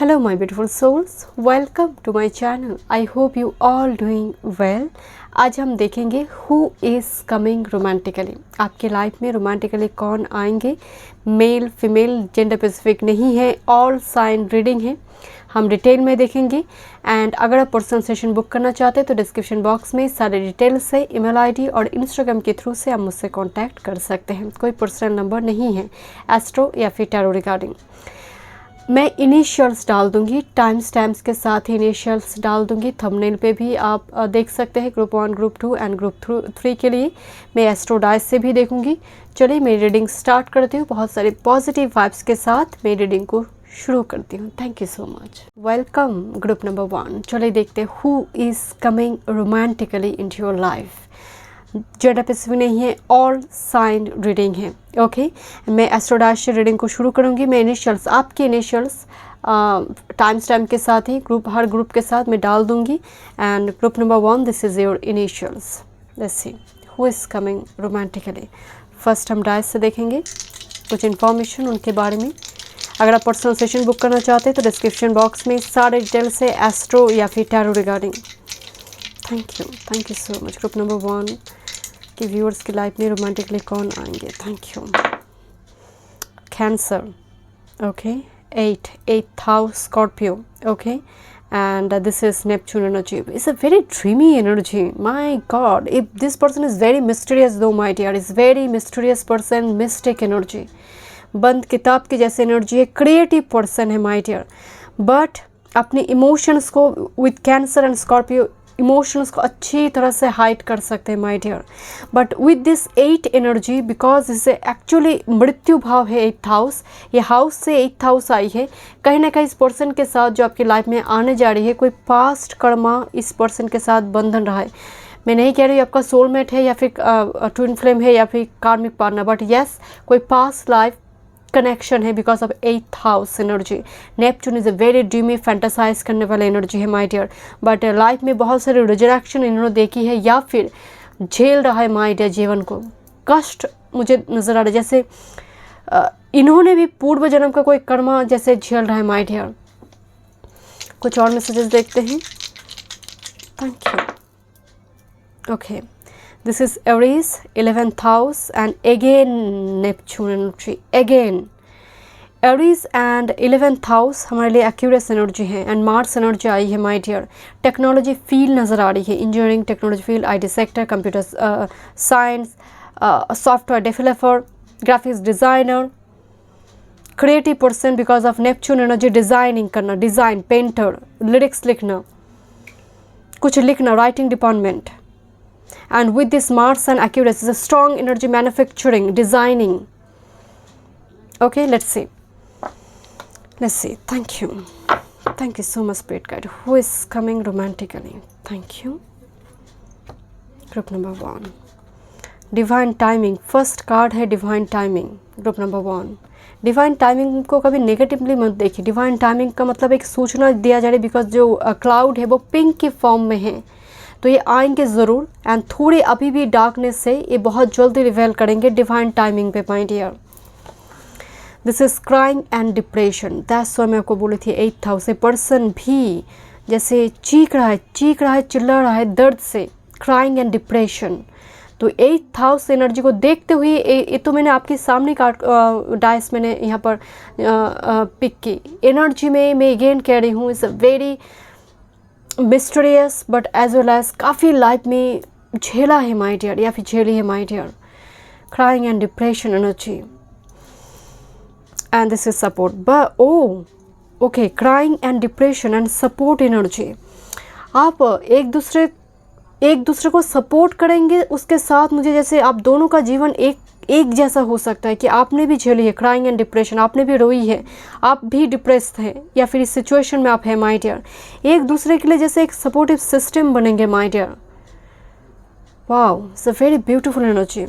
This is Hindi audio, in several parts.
Hello my beautiful souls, welcome to my channel. I hope you all doing well. आज हम देखेंगे who is coming romantically. आपके लाइफ में रोमांटिकली कौन आएंगे. मेल फीमेल जेंडर स्पेसिफिक नहीं है, ऑल साइन रीडिंग है. हम डिटेल में देखेंगे. एंड अगर आप पर्सनल सेशन बुक करना चाहते हैं तो डिस्क्रिप्शन बॉक्स में सारे डिटेल्स है. ईमेल आईडी और इंस्टाग्राम के थ्रू से आप मुझसे कांटेक्ट कर सकते हैं. कोई पर्सनल नंबर नहीं है एस्ट्रो या फिर टैरो रिगार्डिंग. मैं इनिशियल्स डाल दूंगी, टाइम स्टैम्प्स के साथ ही इनिशियल्स डाल दूंगी. थंबनेल पे भी आप देख सकते हैं. ग्रुप 1, ग्रुप 2 एंड ग्रुप 3 के लिए मैं एस्ट्रो डाइस से भी देखूंगी. चलिए मेरी रीडिंग स्टार्ट करती हूँ. बहुत सारे पॉजिटिव वाइब्स के साथ मेरी रीडिंग को शुरू करती हूँ. Thank you so much. Welcome group number 1. चलिए देखते हैं who is coming romantically into your life. Gender specific नहीं है, ऑल साइन रीडिंग है. ओके मैं एस्ट्रोडाश से रीडिंग को शुरू करूँगी. मैं इनिशियल्स, आपके इनिशियल्स टाइम स्टैम्प के साथ ही हर ग्रुप के साथ मैं डाल दूँगी. And group number 1, this is your initials. Let's see who is coming romantically. First हम डाइस से देखेंगे कुछ इन्फॉर्मेशन उनके बारे में. अगर आप पर्सनल सेशन बुक करना चाहते हैं तो डिस्क्रिप्शन बॉक्स में सारे डिटेल्स है एस्ट्रो या फिर tarot regarding. Thank you so much. Group number 1 कि व्यूअर्स की लाइफ में रोमांटिकली कौन आएंगे. Thank you. Cancer. Okay 8th house Scorpio. Okay and this is Neptune energy. It's a very dreamy energy. My God, if this person is very mysterious though, my dear, is very mysterious person, mystic energy. बंद किताब की जैसे एनर्जी है. क्रिएटिव पर्सन है माय डियर, बट अपने इमोशंस को with cancer and Scorpio emotions को अच्छी तरह से हाइड कर सकते हैं my dear. But with this 8 energy, because इसे एक्चुअली मृत्यु भाव है 8th हाउस. ये हाउस से 8th हाउस आई है. कहीं ना कहीं इस पर्सन के साथ जो आपकी लाइफ में आने जा रही है, कोई पास्ट कर्मा इस पर्सन के साथ बंधन रहा है. मैं नहीं कह रही आपका सोलमेट है या फिर ट्विन फ्लेम है या फिर कार्मिक पार्टनर, बट येस कोई पास्ट लाइफ कनेक्शन है because of 8th house energy. Neptune is a very dreamy fantasize करने वाला एनर्जी है माय डियर. बट लाइफ में बहुत सारे रिजरेक्शन इन्होंने देखी है या फिर झेल रहा है माय डियर. जीवन को कष्ट मुझे नज़र आ रहा है जैसे इन्होंने भी पूर्व जन्म का कोई कर्मा जैसे झेल रहा है माय डियर. कुछ और मैसेजेस देखते हैं. Thank you. Okay this is Aries 11th house and again Neptune energy. again Aries and 11th house हमारे लिए एक्यूरेस एनर्जी है. एंड मार्स एनर्जी आई है माय डियर. टेक्नोलॉजी फील्ड नज़र आ रही है. Engineering technology field, IT sector, computer science, software developer, graphics designer, creative person because of Neptune energy. Designing करना, डिज़ाइन, पेंटर, लिरिक्स लिखना, कुछ लिखना, writing department. And with this Mars and Aquarius is a strong energy, manufacturing, designing. Okay, let's see. Thank you so much spirit guide. Who is coming romantically? Thank you. Group number 1, divine timing. First card है divine timing. Group number 1, divine timing को कभी नेगेटिवली मत देखिए. डिवाइन टाइमिंग का मतलब एक सूचना दिया जा रही है बिकॉज जो क्लाउड है वो पिंक की फॉर्म में है, तो ये आएंगे ज़रूर. एंड थोड़े अभी भी डार्कनेस से ये बहुत जल्दी रिवेल करेंगे डिवाइन टाइमिंग पे my dear. This is crying and depression. That's why मैं आपको बोली थी 8th हाउस से पर्सन भी जैसे चीख रहा है, चिल्ला रहा है दर्द से. Crying and depression. तो 8th हाउस एनर्जी को देखते हुए ये तो मैंने आपके सामने डाइस मैंने यहाँ पर पिक की. एनर्जी में मैं अगेन कह रही हूँ is a very mysterious but as well as काफ़ी लाइफ में झेला है माय डियर या फिर झेली है my dear. Crying and depression energy and this is support. But okay crying and depression and support energy. आप एक दूसरे को सपोर्ट करेंगे. उसके साथ मुझे जैसे आप दोनों का जीवन एक जैसा हो सकता है कि आपने भी झेली है क्राइंग एंड डिप्रेशन, आपने भी रोई है, आप भी डिप्रेस्ड हैं या फिर इस सिचुएशन में आप हैं माय डियर. एक दूसरे के लिए जैसे एक सपोर्टिव सिस्टम बनेंगे my dear. Wow, it's a very beautiful energy.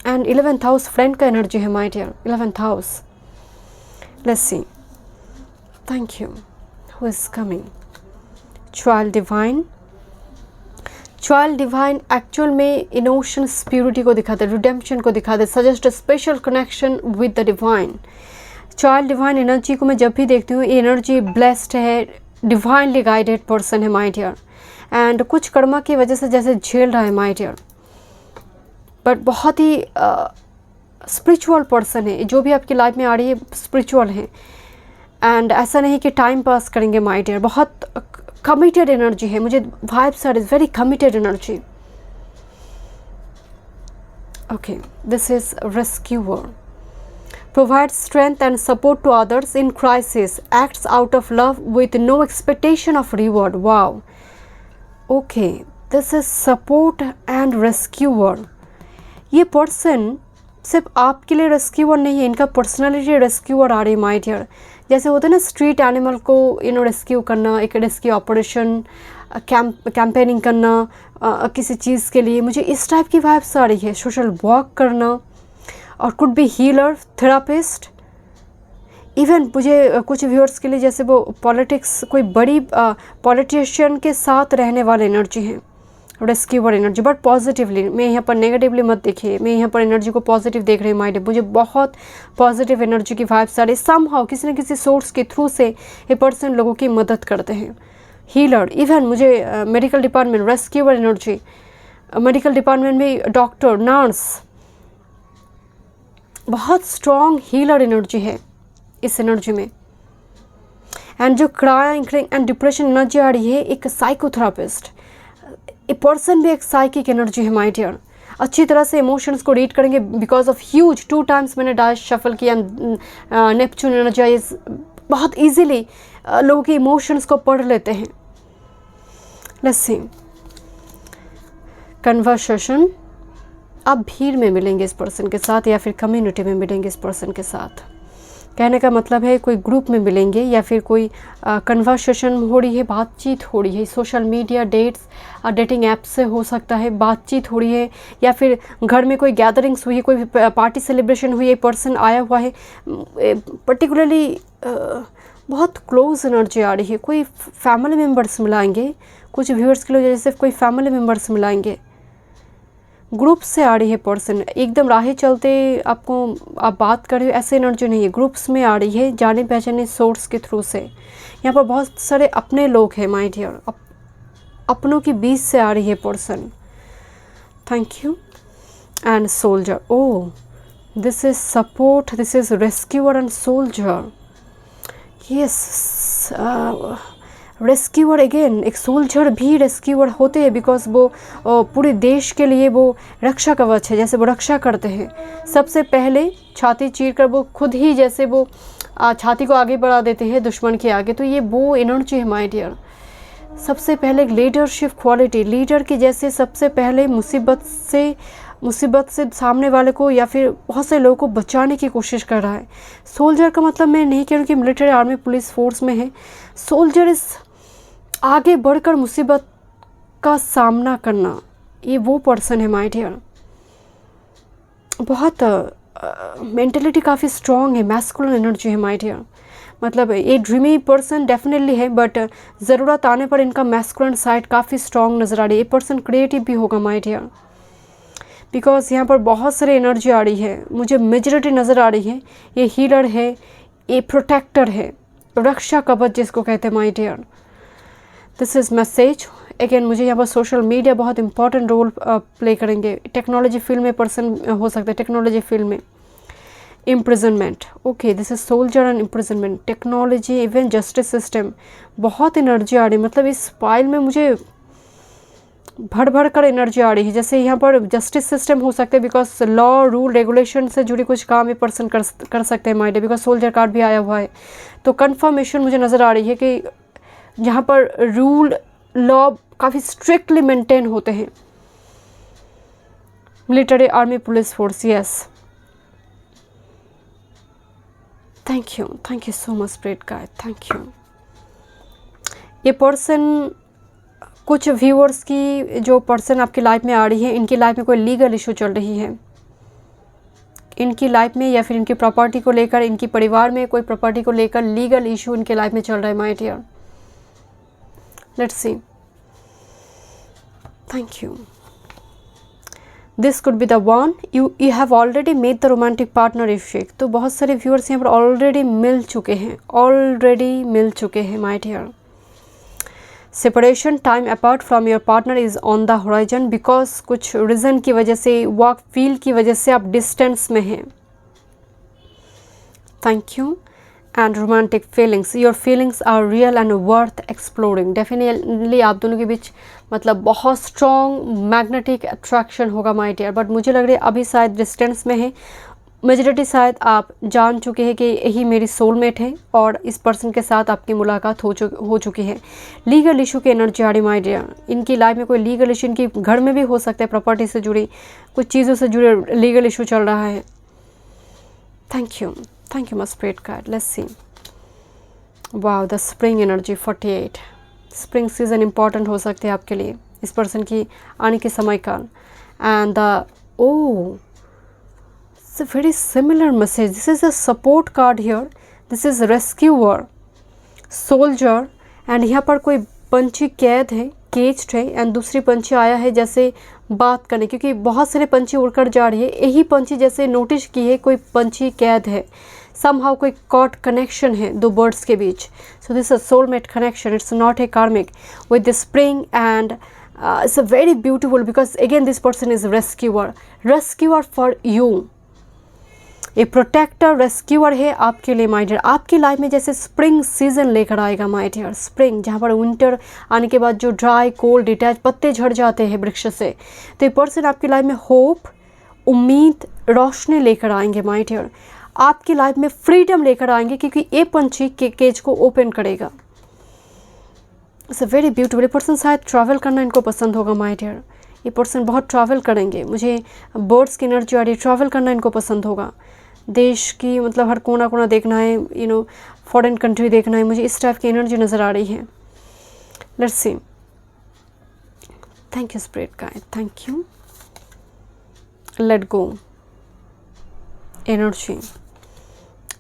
And 11th house friend का एनर्जी है my dear. 11th house. Let's see. Thank you. Who is coming? Child divine. Child divine actual में इनोशंस प्योरिटी को दिखाते, रिडेम्पशन को दिखाते, suggest special connection with the divine. Child divine energy को मैं जब भी देखती हूँ, ये एनर्जी ब्लेस्ड है, डिवाइनली गाइडेड पर्सन है माय डियर, एंड कुछ कर्मा की वजह से जैसे झेल रहा है माय डियर, बट बहुत ही स्पिरिचुअल पर्सन है। जो भी आपकी लाइफ में आ रही है स्पिरिचुअल है, एंड ऐसा नहीं कि टाइम पास करेंगे माय डियर, बहुत कमिटेड एनर्जी है। मुझे vibes are is very committed energy. Okay, this is rescuer, provides strength and support to others in crisis, acts out of love with no expectation of reward. Wow. Okay, this is support and rescuer. ये पर्सन सिर्फ आपके लिए रेस्क्यूअर नहीं है, इनका पर्सनालिटी रेस्क्यूअर आ रही है माय डियर। जैसे होता है ना स्ट्रीट एनिमल को रेस्क्यू करना, एक रेस्क्यू ऑपरेशन, कैंपेनिंग करना किसी चीज़ के लिए, मुझे इस टाइप की वाइब्स आ रही है। सोशल वर्क करना, और could be healer, therapist, even मुझे कुछ व्यूअर्स के लिए जैसे वो पॉलिटिक्स, कोई बड़ी पॉलिटिशियन के साथ रहने वाले एनर्जी हैं, रेस्क्यूअर एनर्जी, बट पॉजिटिवली। मैं यहाँ पर नेगेटिवली मत देखिए, मैं यहाँ पर एनर्जी को पॉजिटिव देख रही हूँ माइंड। मुझे बहुत पॉजिटिव एनर्जी की वाइब्स आ रही है। समहाउ किसी न किसी सोर्स के थ्रू से ये पर्सन लोगों की मदद करते हैं। हीलर, इवन मुझे medical department, rescuer energy, medical department में डॉक्टर, नर्स, बहुत स्ट्रॉन्ग हीलर एनर्जी है इस एनर्जी में। एंड जो क्राइंग एंड डिप्रेशन एनर्जी आ रही है, एक साइकोथेरापिस्ट, ए पर्सन भी एक साइकिक एनर्जी है माय डियर। अच्छी तरह से इमोशंस को रीड करेंगे बिकॉज ऑफ ह्यूज 2 टाइम्स मैंने डाइस शफल किया। नेपच्यून एनर्जाइज बहुत इजीली लोगों के इमोशंस को पढ़ लेते हैं। लेट्स सी, कन्वर्सेशन, आप भीड़ में मिलेंगे इस पर्सन के साथ या फिर कम्युनिटी में मिलेंगे इस पर्सन के साथ। कहने का मतलब है कोई ग्रुप में मिलेंगे या फिर कोई कन्वर्सेशन हो रही है, बातचीत हो रही है, social media, dates, dating app से हो सकता है, बातचीत हो रही है, या फिर घर में कोई गैदरिंग्स हुई है, कोई पार्टी सेलिब्रेशन हुई है, पर्सन आया हुआ है। पर्टिकुलरली बहुत क्लोज एनर्जी आ रही है। कोई फैमिली मेम्बर्स मिलाएंगे, कुछ व्यूअर्स के लिए जैसे कोई फैमिली मेम्बर्स मिलाएंगे, ग्रुप से आ रही है पर्सन। एकदम राह चलते आपको आप बात कर रहे हो ऐसे एनर्जी नहीं है, ग्रुप्स में आ रही है, जाने पहचाने सोर्स के थ्रू से। यहाँ पर बहुत सारे अपने लोग हैं माय डियर, अपनों के बीच से आ रही है person. Thank you. And soldier, oh this is support, this is rescuer and soldier. Yes, rescuer again, एक सोल्जर भी रेस्क्यूअर होते हैं बिकॉज वो पूरे देश के लिए वो रक्षा कवच है, जैसे वो रक्षा करते हैं। सबसे पहले छाती चीर कर वो खुद ही जैसे वो छाती को आगे बढ़ा देते हैं दुश्मन के आगे। तो ये वो एनर्जी है माय डियर। सबसे पहले लीडरशिप क्वालिटी, लीडर की जैसे सबसे पहले मुसीबत से सामने वाले को या फिर बहुत से लोगों को बचाने की कोशिश कर रहा है। सोल्जर का मतलब मैं नहीं कह रही हूँ कि मिलिट्री, आर्मी, पुलिस फोर्स में है। सोल्जर इस आगे बढ़कर मुसीबत का सामना करना, ये वो पर्सन है माय डियर। बहुत मेंटलिटी काफ़ी स्ट्रॉन्ग है, मैस्कुलिन एनर्जी है माय डियर। मतलब ये ड्रीमी पर्सन डेफिनेटली है, बट ज़रूरत आने पर इनका मैस्कुलिन साइड काफ़ी स्ट्रॉन्ग नज़र आ रही है। ये पर्सन क्रिएटिव भी होगा माय डियर, बिकॉज यहाँ पर बहुत सारी एनर्जी आ रही है। मुझे मेजॉरिटी नज़र आ रही है। ये हीलर है, ये प्रोटेक्टर है, रक्षा कवच जिसको कहते हैं my dear. This is message again. मुझे यहाँ पर सोशल मीडिया बहुत इंपॉर्टेंट रोल प्ले करेंगे। टेक्नोलॉजी फील्ड में पर्सन हो सकता है, टेक्नोलॉजी फील्ड में। Imprisonment, okay this is soldier and imprisonment, technology, even justice system, बहुत एनर्जी आ रही है। मतलब इस फाइल में मुझे भर कर एनर्जी आ रही है। जैसे यहाँ पर जस्टिस सिस्टम हो सकता है बिकॉज लॉ, रूल, रेगुलेशन से जुड़ी कुछ काम ये पर्सन कर सकते हैं माइंड, बिकॉज सोल्जर कार्ड भी आया हुआ है। तो कन्फर्मेशन मुझे नज़र आ रही है कि यहाँ पर रूल, लॉ काफ़ी स्ट्रिक्टली मेंटेन होते हैं। Military, army, police force, yes. Thank you so much spirit guide, thank you. ये पर्सन, कुछ व्यूअर्स की जो पर्सन आपकी लाइफ में आ रही है, इनकी लाइफ में कोई लीगल इशू चल रही है इनकी लाइफ में, या फिर इनकी प्रॉपर्टी को लेकर, इनकी परिवार में कोई प्रॉपर्टी को लेकर लीगल इशू इनके लाइफ में चल रहा है my dear. Let's see, thank you. This could be the one, you have already made the romantic partner effect. तो बहुत सारे व्यूअर्स यहाँ पर ऑलरेडी मिल चुके हैं my dear. Separation, time apart from your partner is on the horizon, because कुछ रीज़न की वजह से, वर्क फील्ड की वजह से आप डिस्टेंस में हैं। Thank you. And romantic feelings, your feelings are real and worth exploring. Definitely आप दोनों के बीच मतलब बहुत स्ट्रॉन्ग मैग्नेटिक अट्रैक्शन होगा माय डियर, बट मुझे लग रहा है अभी शायद डिस्टेंस में है। मेजॉरिटी शायद आप जान चुके हैं कि यही मेरी सोलमेट है और इस पर्सन के साथ आपकी मुलाकात हो चुकी है। लीगल इशू की एनर्जी आ रही माय डियर। इनकी लाइफ में कोई लीगल इशू, इनकी घर में भी हो सकता है, प्रॉपर्टी से जुड़ी कुछ चीज़ों से जुड़े लीगल इशू चल रहा है। Thank you my spirit guide. Let's see. Wow, the spring energy 48। Spring season important हो सकते हैं आपके लिए, इस पर्सन की आने के समय काल। And the it's a very similar message. This is a support card here. This is rescuer, soldier, and यहाँ पर कोई पंछी कैद है, केज्ड है, एंड दूसरी पंछी आया है जैसे बात करने, क्योंकि बहुत सारे पंछी उड़कर जा रही है। यही पंछी जैसे नोटिस की है कोई पंछी कैद है, somehow कोई कॉट कनेक्शन है दो बर्ड्स के बीच। So this is a soulmate connection. It's not a karmic with the spring, and it's a very beautiful, because again this person is rescuer for you. ये प्रोटेक्टर, रेस्क्यूअर है आपके लिए माय डियर। आपकी लाइफ में जैसे स्प्रिंग सीजन लेकर आएगा माय डियर। स्प्रिंग जहाँ पर विंटर आने के बाद जो ड्राई, कोल्ड, डिटैच पत्ते झड़ जाते हैं वृक्ष से, तो ये पर्सन आपकी लाइफ में होप, उम्मीद, रोशनी लेकर आएंगे माय डियर। आपकी लाइफ में फ्रीडम लेकर आएंगे, क्योंकि ये पंछी के केज को ओपन करेगा। It's a very beautiful. ये पर्सन शायद ट्रैवल करना इनको पसंद होगा माय डियर। ये पर्सन बहुत ट्रैवल करेंगे। मुझे बर्ड्स की एनर्जी आ रही है, ट्रैवल करना इनको पसंद होगा। देश की मतलब हर कोना कोना देखना है, फॉरेन कंट्री देखना है। मुझे इस टाइप की एनर्जी नज़र आ रही है। Let's see. Thank you spirit guide, thank you. Let go energy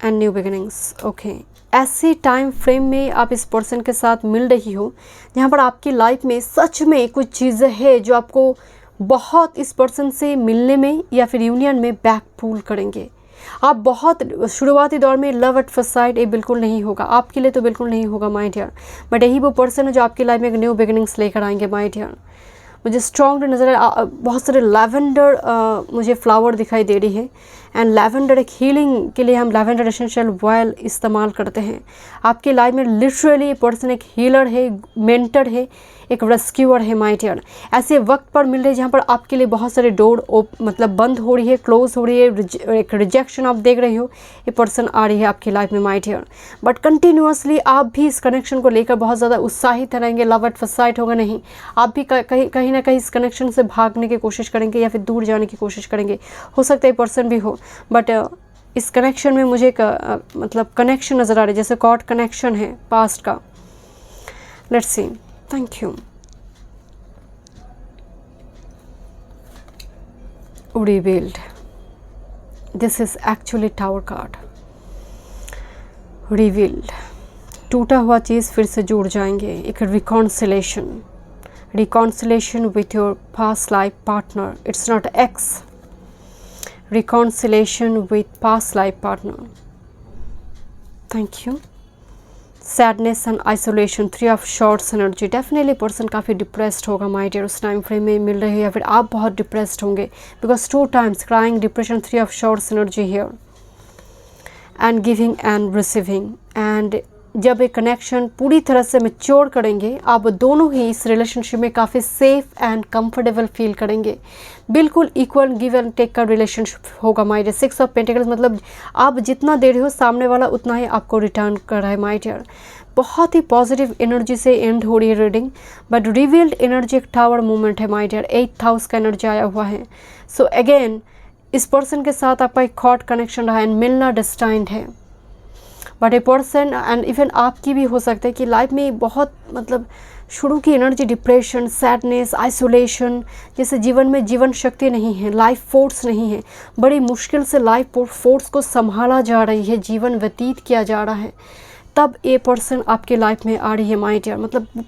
and new beginnings. Okay, ऐसे टाइम फ्रेम में आप इस पर्सन के साथ मिल रही हो जहाँ पर आपकी लाइफ में सच में कुछ चीज़ें हैं जो आपको बहुत इस पर्सन से मिलने में या फिर यूनियन में बैक पुल करेंगे। आप बहुत शुरुआती दौर में लव एट फर्स्ट साइट, ये बिल्कुल नहीं होगा आपके लिए, तो बिल्कुल नहीं होगा माय डियर। बट यही वो पर्सन है जो आपकी लाइफ में एक न्यू बिगिनिंग्स लेकर आएंगे माय डियर। मुझे स्ट्रॉन्ग नज़र बहुत सारे लैवेंडर मुझे फ्लावर दिखाई दे रही है, एंड लैवेंडर एक हीलिंग के लिए हम लैवेंडर एसेंशियल ऑयल इस्तेमाल करते हैं। आपकी लाइफ में लिटरली पर्सन एक हीलर है, मेंटर है, एक रेस्क्यूअर है माय डियर। ऐसे वक्त पर मिल रहे हैं जहाँ पर आपके लिए बहुत सारे डोर मतलब बंद हो रही है, क्लोज हो रही है, एक रिजेक्शन आप देख रहे हो, ये पर्सन आ रही है आपकी लाइफ में माय डियर। बट कंटिन्यूअसली आप भी इस कनेक्शन को लेकर बहुत ज़्यादा उत्साहित रहेंगे। लव एट फर्स्ट साइट होगा नहीं, आप भी कहीं ना कहीं इस कनेक्शन से भागने की कोशिश करेंगे या फिर दूर जाने की कोशिश करेंगे। हो सकता है पर्सन भी हो, बट इस कनेक्शन में मुझे एक मतलब कनेक्शन नज़र आ रहा है, जैसे कॉर्ड कनेक्शन है पास्ट का। Let's see. Thank you. Revealed. This is actually Tower card. Revealed. टूटा हुआ चीज़ फिर से जुड़ जाएंगे। एक reconciliation with your past life partner. It's not ex. Reconciliation with past life partner. Thank you. Sadness and isolation, 3 of shorts energy. Definitely person काफ़ी डिप्रेस्ड होगा माय डियर। उस टाइम फ्रेम में मिल रहे हो या फिर आप बहुत डिप्रेस्ड होंगे, because 2 times crying, depression, 3 of shorts energy here. And giving and receiving. And जब एक कनेक्शन पूरी तरह से मैच्योर करेंगे, आप दोनों ही इस रिलेशनशिप में काफ़ी सेफ एंड कंफर्टेबल फील करेंगे। बिल्कुल इक्वल गिव एंड टेक का रिलेशनशिप होगा माय डियर। 6 ऑफ पेंटिकल्स मतलब आप जितना दे रहे हो सामने वाला उतना ही आपको रिटर्न कर रहा है माय डियर। बहुत ही पॉजिटिव एनर्जी से एंड हो रही है रीडिंग, बट रिवील्ड एनर्जी एक टावर मूवमेंट है माय डियर। 8th हाउस का एनर्जी आया हुआ है। सो अगेन इस पर्सन के साथ आपका एक थॉट कनेक्शन रहा है एंड मिलना डेस्टाइन्ड है। But a person and even आपकी भी हो सकता है कि लाइफ में बहुत मतलब शुरू की एनर्जी डिप्रेशन, सैडनेस, आइसोलेशन, जैसे जीवन में जीवन शक्ति नहीं है, लाइफ फोर्स नहीं है, बड़ी मुश्किल से लाइफ फोर्स को संभाला जा रही है, जीवन व्यतीत किया जा रहा है, तब ए पर्सन आपके लाइफ में आ रही है माय डियर। मतलब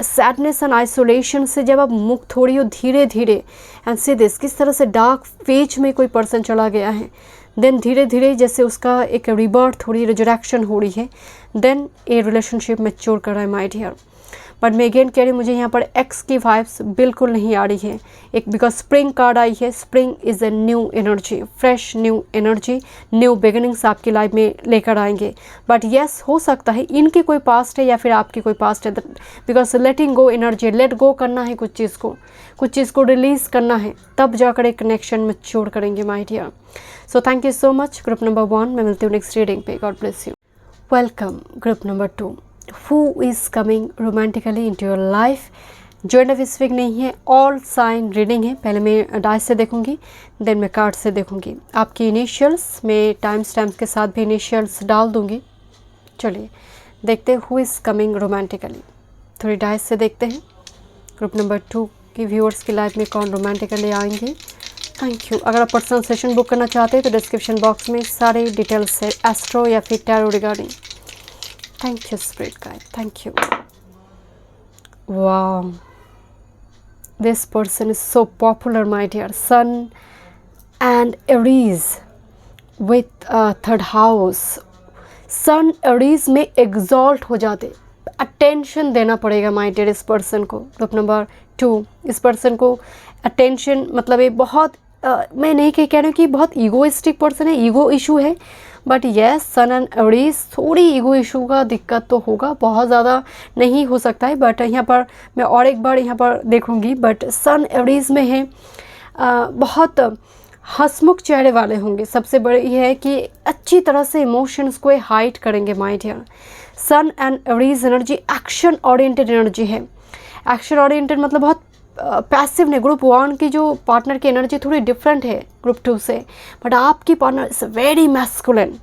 सैडनेस एंड आइसोलेशन से जब आप मुक्त हो रही हो धीरे धीरे, एंड सी दिस, किस तरह से डार्क फेज में कोई पर्सन चला गया है, देन धीरे धीरे जैसे उसका एक रिबर्थ हो रही है, रिजरेक्शन हो रही है, देन ये रिलेशनशिप मैच्योर कर रहा है माय डियर। बट मैं अगेन कह रही हूँ, मुझे यहाँ पर एक्स की वाइब्स बिल्कुल नहीं आ रही है, एक बिकॉज स्प्रिंग कार्ड आई है। Spring is a new energy, fresh new energy, new beginnings आपकी लाइफ में लेकर आएंगे। बट येस, हो सकता है इनकी कोई पास्ट है या फिर आपकी कोई पास्ट है, because letting go energy, let go करना है कुछ चीज़ को रिलीज़ करना है, तब जाकर एक कनेक्शन मैच्योर करेंगे my dear. So thank you so much group number 1। मैं मिलती हूँ नेक्स्ट रीडिंग पे। God bless you. Welcome group number 2। Who is coming romantically into your life? Gender specific नहीं है, ऑल साइन रीडिंग है। पहले मैं डाइस से देखूंगी, देन मैं कार्ड से देखूंगी। आपकी इनिशियल्स में टाइम स्टैम्प के साथ भी इनिशियल्स डाल दूंगी। चलिए देखते हैं हु इज़ कमिंग रोमांटिकली। थोड़ी डाइस से देखते हैं ग्रुप नंबर 2 की व्यूअर्स की लाइफ में कौन रोमांटिकली आएंगे। Thank you. अगर आप पर्सनल सेशन बुक करना चाहते हैं तो डिस्क्रिप्शन बॉक्स में सारे डिटेल्स है एस्ट्रो या फिर tarot regarding. Thank you, Spirit Guide. Thank you. Wow. This person is so popular, my dear. Sun and Aries with third house. Sun Aries में exalt हो जाते, attention देना पड़ेगा my dear इस person को। ग्रुप नंबर 2, इस person को attention मतलब ये बहुत मैं नहीं कह रही हूँ कि बहुत ईगोइस्टिक पर्सन है, ईगो इशू है, but yes sun and Aries थोड़ी ईगो इशू का दिक्कत तो होगा, बहुत ज़्यादा नहीं हो सकता है। बट यहाँ पर मैं और एक बार यहाँ पर देखूँगी, बट सन एरीज में है बहुत हंसमुख चेहरे वाले होंगे। सबसे बड़े ये है कि अच्छी तरह से इमोशंस को हाइड करेंगे my dear. Sun and Aries energy action oriented energy है। एक्शन ओरिएंटेड मतलब बहुत पैसिव नहीं। ग्रुप 1 की जो पार्टनर की एनर्जी थोड़ी डिफरेंट है ग्रुप 2 से, बट आपकी पार्टनर इज़ वेरी मैस्कुलिन,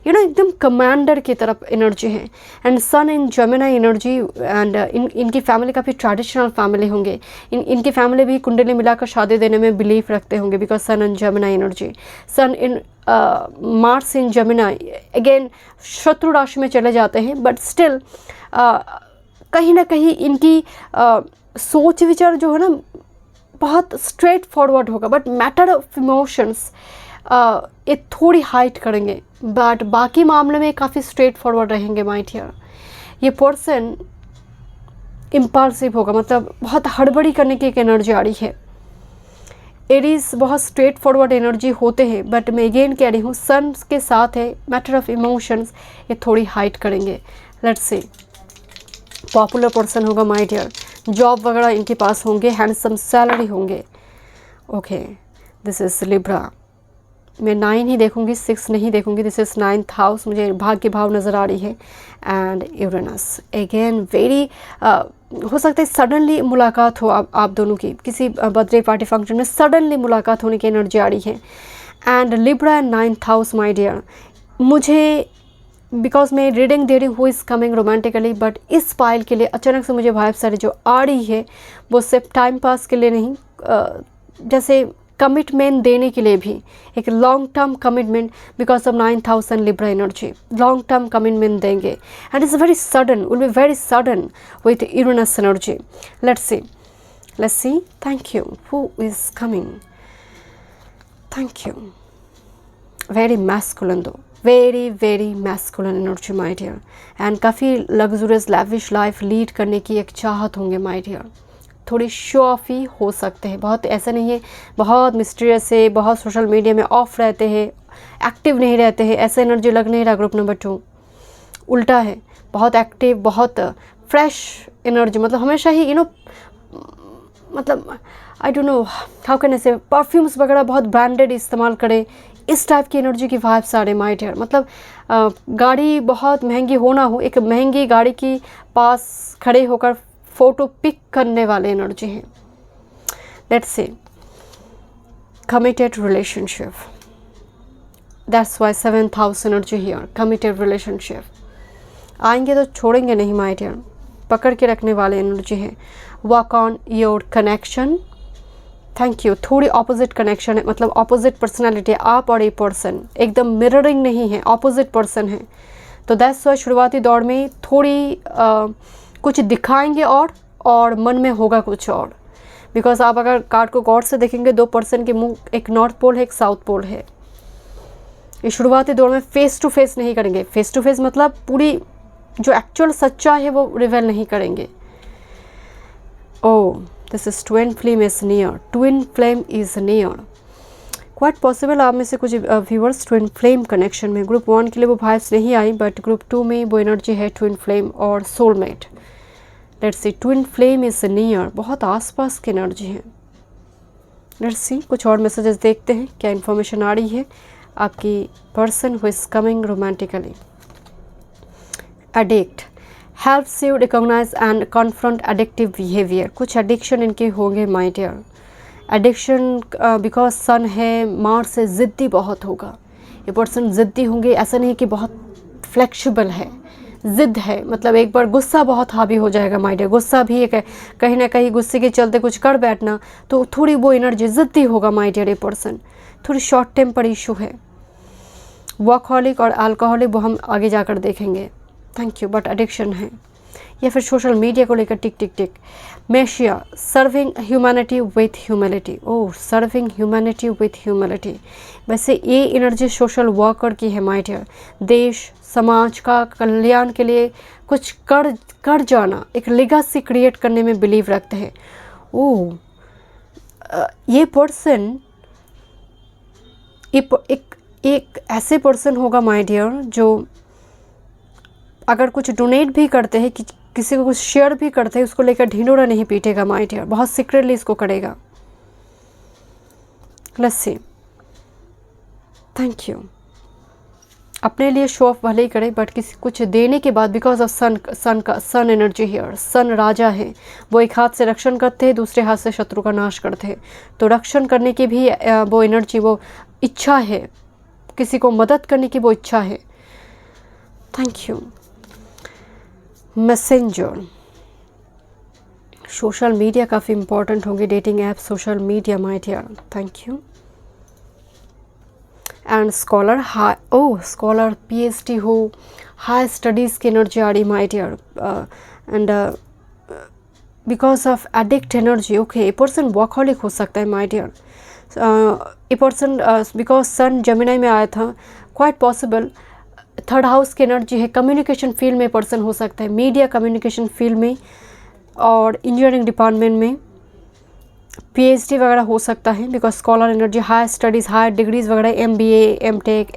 एकदम कमांडर की तरफ एनर्जी है। And sun in Gemini energy, and इनकी फैमिली काफ़ी ट्रेडिशनल फैमिली होंगे। इनकी फैमिली भी कुंडली मिलाकर शादी देने में बिलीव रखते होंगे, because sun in Gemini energy. Sun in Mars in Gemini, again शत्रु राशि में चले जाते हैं, बट स्टिल कहीं ना कहीं इनकी सोच विचार जो है ना बहुत स्ट्रेट फॉरवर्ड होगा, बट मैटर ऑफ इमोशंस ये थोड़ी हाइड करेंगे, बट बाकी मामले में काफ़ी स्ट्रेट फॉरवर्ड रहेंगे माय डियर। ये पर्सन इम्पल्सिव होगा, मतलब बहुत हड़बड़ी करने की एक एनर्जी आ रही है। एरीज बहुत स्ट्रेट फॉरवर्ड एनर्जी होते हैं, बट मैं अगेन कह रही हूँ सन के साथ है मैटर ऑफ इमोशंस, ये थोड़ी हाइड करेंगे। लेट्स से पॉपुलर पर्सन होगा माय डियर, जॉब वगैरह इनके पास होंगे, हैंडसम सैलरी होंगे। Okay, this is Libra. मैं 9 ही देखूंगी, 6 नहीं देखूंगी। दिस इज़ 9th हाउस, मुझे भाग्य भाव नज़र आ रही है। एंड यूरेनस अगेन वेरी हो सकता है सडनली मुलाकात हो आप दोनों की, किसी बर्थडे पार्टी फंक्शन में सडनली मुलाकात होने की एनर्जी आ रही है। And Libra and 9th house my dear, मुझे बिकॉज मैं रीडिंग दे रही हूँ who is coming romantically, but इस पाइल के लिए अचानक से मुझे वाइब सारी जो आ रही है वो सिर्फ टाइम पास के लिए नहीं, जैसे कमिटमेंट देने के लिए भी, एक long term commitment, because of 9000 Libra energy long term commitment देंगे। And it's very sudden, will be very sudden with Uranus energy. Let's see. Thank you. Who is coming? Thank you. Very masculine though, very very masculine energy my dear. And काफ़ी लग्जूरियस लैविश लाइफ लीड करने की एक चाहत होंगे माय डियर। थोड़ी शो ऑफ ही हो सकते हैं, बहुत ऐसा नहीं है बहुत मिस्टीरियस है, बहुत सोशल मीडिया में ऑफ रहते हैं, एक्टिव नहीं रहते हैं, ऐसा एनर्जी लग नहीं रहा। ग्रुप नंबर 2 उल्टा है, बहुत एक्टिव, बहुत फ्रेश एनर्जी, मतलब हमेशा ही मतलब I don't know how can I से, परफ्यूम्स वगैरह बहुत ब्रांडेड इस्तेमाल करें, इस टाइप की एनर्जी की वाइब्स आ रहे माय डियर। मतलब गाड़ी बहुत महंगी हो ना हो, एक महंगी गाड़ी की पास खड़े होकर फोटो पिक करने वाले एनर्जी हैं। Let's say committed relationship, that's why 7th house energy here. Committed relationship आएंगे तो छोड़ेंगे नहीं माय डियर, पकड़ के रखने वाले एनर्जी है। Work on your connection. Thank you. थोड़ी ऑपोजिट कनेक्शन है, मतलब ऑपोजिट पर्सनालिटी, आप और ये पर्सन एकदम मिररिंग नहीं है, ऑपोजिट पर्सन है। तो दैट्स वाई शुरुआती दौर में थोड़ी कुछ दिखाएंगे और और मन में होगा कुछ और। बिकॉज आप अगर कार्ड को गौर से देखेंगे 2 पर्सन के मुंह, एक नॉर्थ पोल है, एक साउथ पोल है। ये शुरुआती दौर में फेस टू फेस नहीं करेंगे। फेस टू फेस मतलब पूरी जो एक्चुअल सच्चा है वो रिवेल नहीं करेंगे। Oh, this is twin flame is near, twin flame is near. Quite possible आप में से कुछ व्यूअर्स ट्विन फ्लेम कनेक्शन में, ग्रुप 1 के लिए वो वाइब्स नहीं आई, बट ग्रुप 2 में वो एनर्जी है ट्विन फ्लेम और soulmate. Let's see, twin flame is near, बहुत आसपास की एनर्जी है। लेट्स सी, कुछ और मैसेजेस देखते हैं क्या इन्फॉर्मेशन आ रही है आपकी person who is coming romantically. Addict helps you recognise and confront addictive behaviour. कुछ एडिक्शन इनके होंगे my dear. Addiction because sun है, मार्स से ज़िद्दी बहुत होगा। ये पर्सन ज़िद्दी होंगे, ऐसा नहीं कि बहुत फ्लेक्सिबल है, ज़िद्द है, मतलब एक बार गुस्सा बहुत हावी हो जाएगा माय डियर। गुस्सा भी एक कहीं ना कहीं गुस्से के चलते कुछ कर बैठना, तो थोड़ी वो एनर्जी ज़िद्दी होगा माय डियर। ये पर्सन थोड़ी शॉर्ट टेम्पर इशू है। वर्कहॉलिक और अल्कोहलिक वो हम आगे जाकर देखेंगे। थैंक यू, बट एडिक्शन है। या फिर सोशल मीडिया को लेकर टिक टिक टिक। मेशिया serving humanity with humility. Oh, serving humanity with humility. वैसे ये एनर्जी सोशल वर्कर की है माय डियर। देश समाज का कल्याण के लिए कुछ कर जाना, एक लेगेसी क्रिएट करने में बिलीव रखते हैं। ओह, ये पर्सन एक ऐसे पर्सन होगा माय डियर जो अगर कुछ डोनेट भी करते हैं, किसी को कुछ शेयर भी करते हैं, उसको लेकर ढिंढोरा नहीं पीटेगा माय डियर, बहुत सीक्रेटली इसको करेगा। Let's see, thank you. अपने लिए शो ऑफ भले ही करे, बट किसी कुछ देने के बाद, because of sun energy here, sun राजा है, वो एक हाथ से रक्षण करते हैं, दूसरे हाथ से शत्रु का नाश करते हैं। तो रक्षण करने की भी वो एनर्जी, वो इच्छा है, किसी को मदद करने की वो इच्छा है। Thank you. Messenger, social media काफ़ी इंपॉर्टेंट होंगे, dating app, social media my dear. Thank you. And scholar, high, oh scholar, PhD हो, हाई स्टडीज़ की एनर्जी आ रही my dear. And because of addict energy, okay, a person workaholic हो सकता है my dear. A person because sun Gemini में आया था, क्वाइट पॉसिबल थर्ड हाउस की एनर्जी है। कम्युनिकेशन फील्ड में पर्सन हो सकता है, मीडिया कम्युनिकेशन फील्ड में और इंजीनियरिंग डिपार्टमेंट में, PhD वगैरह हो सकता है। Because scholar energy, high studies, high degrees वगैरह, MBA, MTech,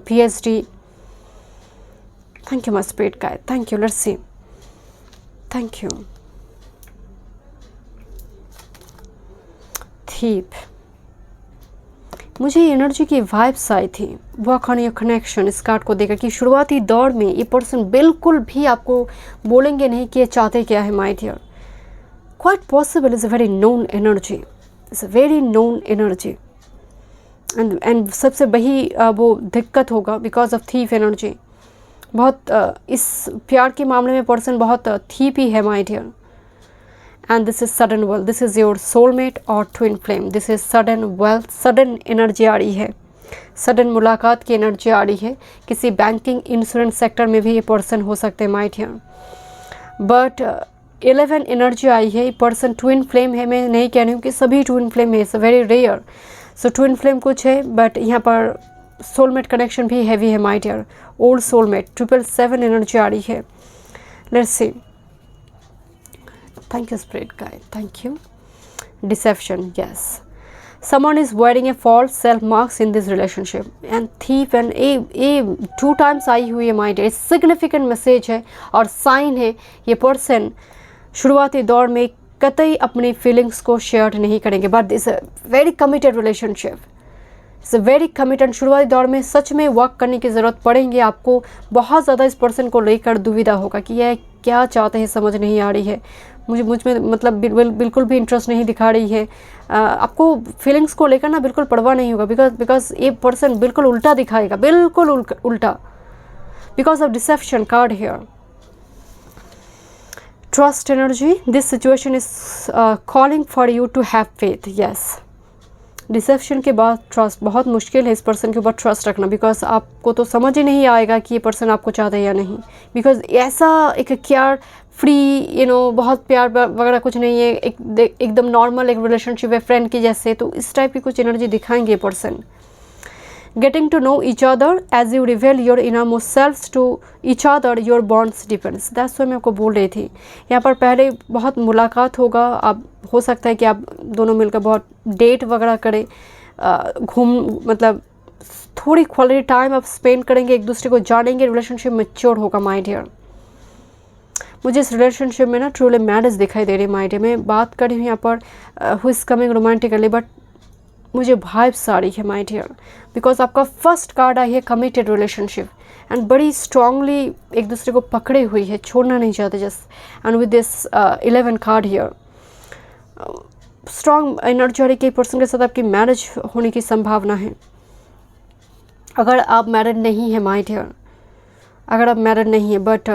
PhD। Thank you my spirit guide, thank you. Let's see, thank you. Thief, मुझे एनर्जी की वाइब्स आई थी, वर्क ऑन योर कनेक्शन, इस कार्ड को देखकर कि शुरुआती दौर में ये पर्सन बिल्कुल भी आपको बोलेंगे नहीं कि ये चाहते क्या है my dear. Quite possible is a very known energy, is a very known energy. And सबसे वही वो दिक्कत होगा बिकॉज ऑफ थीफ एनर्जी। बहुत इस प्यार के मामले में पर्सन बहुत थीप ही है my dear. And this is sudden wealth, this is your soulmate और twin flame. This is sudden wealth, sudden energy आ रही है, सडन मुलाकात की एनर्जी आ रही है। किसी बैंकिंग इंश्योरेंस सेक्टर में भी ये पर्सन हो सकते हैं माय डियर। बट 11 एनर्जी आई है, पर्सन ट्विन फ्लेम है। मैं नहीं कह रही हूँ कि सभी ट्विन फ्लेम है, it's very rare. So twin flame कुछ है, बट यहाँ पर सोलमेट कनेक्शन भी हैवी है my dear. Old soulmate, 777 energy आ रही है। Let's see, thank you spirit guide, thank you. Deception, yes, someone is wearing a false self marks in this relationship and thief and a 2 times आई हुई है माय डियर। सिग्निफिकेंट मैसेज है और साइन है। ये पर्सन शुरुआती दौर में कतई अपनी फीलिंग्स को शेयर नहीं करेंगे, but this a very committed relationship, it's a very committed. शुरुआती दौर में सच में वर्क करने की ज़रूरत पड़ेगी आपको। बहुत ज़्यादा इस पर्सन को लेकर दुविधा होगा कि यह क्या चाहते हैं, समझ नहीं आ रही है, मुझ में मतलब बिल्कुल भी इंटरेस्ट नहीं दिखा रही है। आपको फीलिंग्स को लेकर ना बिल्कुल परवाह नहीं होगा, बिकॉज ये पर्सन बिल्कुल उल्टा दिखाएगा, बिल्कुल उल्टा, because of deception card here. Trust energy, this situation is calling for you to have faith, yes. Deception के बाद ट्रस्ट, बहुत मुश्किल है इस पर्सन के ऊपर ट्रस्ट रखना, बिकॉज आपको तो समझ ही नहीं आएगा कि ये पर्सन आपको चाहता है या नहीं। बिकॉज ऐसा एक केयर फ्री, बहुत प्यार वगैरह कुछ नहीं है, एकदम नॉर्मल एक रिलेशनशिप है फ्रेंड की जैसे, तो इस टाइप की कुछ एनर्जी दिखाएंगे person. Getting to know each other as you reveal your inner most selfs to each other your bonds depends. That's why मैं आपको बोल रही थी, यहाँ पर पहले बहुत मुलाकात होगा, अब हो सकता है कि आप दोनों मिलकर बहुत डेट वगैरह करें, मतलब थोड़ी क्वालिटी टाइम आप स्पेंड करेंगे, एक दूसरे को जानेंगे, रिलेशनशिप मैच्योर होगा माय डियर। मुझे इस रिलेशनशिप में ना ट्रूली मैरिज दिखाई दे रही है माय डियर। मैं बात कर रही हूँ यहाँ पर who is coming romantically, but मुझे वाइब्स आ रही है माय डियर, बिकॉज आपका फर्स्ट कार्ड आई है कमिटेड रिलेशनशिप, एंड बड़ी स्ट्रांगली एक दूसरे को पकड़े हुई है, छोड़ना नहीं चाहते just. And with this 11 card here, strong energy आ रही है कि पर्सन के साथ आपकी मैरिज होने की संभावना है। अगर आप मैरिड नहीं है माय डियर, अगर आप मैरिड नहीं है, बट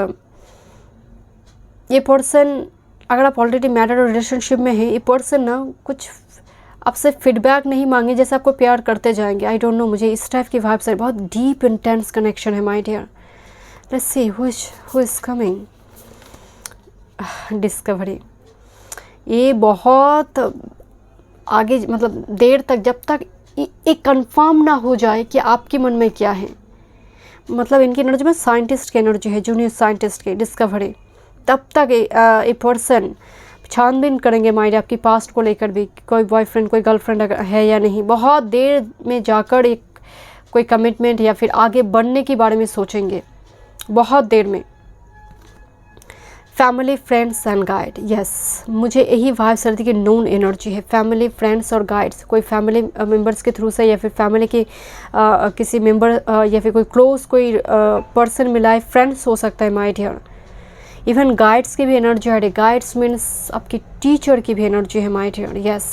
ये पर्सन, अगर आप ऑलरेडी मैरिड और रिलेशनशिप में है, ये पर्सन ना कुछ आपसे फीडबैक नहीं मांगे, जैसे आपको प्यार करते जाएंगे। आई डोंट नो, मुझे इस टाइप की वाइब्स है, बहुत डीप इंटेंस कनेक्शन है my dear. Let's see who is coming. Discovery, ये बहुत आगे, मतलब देर तक, जब तक एक कंफर्म ना हो जाए कि आपके मन में क्या है, मतलब इनकी एनर्जी में साइंटिस्ट की एनर्जी है, जूनियर साइंटिस्ट की डिस्कवरी, तब तक ए पर्सन छानबीन करेंगे माइंड आपकी पास्ट को लेकर भी, कोई बॉयफ्रेंड कोई गर्लफ्रेंड है या नहीं। बहुत देर में जाकर एक कोई कमिटमेंट या फिर आगे बढ़ने के बारे में सोचेंगे, बहुत देर में। Family, friends and guide, yes, मुझे यही वाइब सर्दी की नोन एनर्जी है। फैमिली, फ्रेंड्स और गाइड्स, कोई फैमिली मेम्बर्स के थ्रू से या फिर फैमिली के किसी मेम्बर या फिर कोई क्लोज कोई पर्सन मिला है, फ्रेंड्स हो सकता है माय डियर। इवन गाइड्स की भी एनर्जी है। गाइड्स मीन्स आपकी टीचर की भी एनर्जी है माय डियर, यस,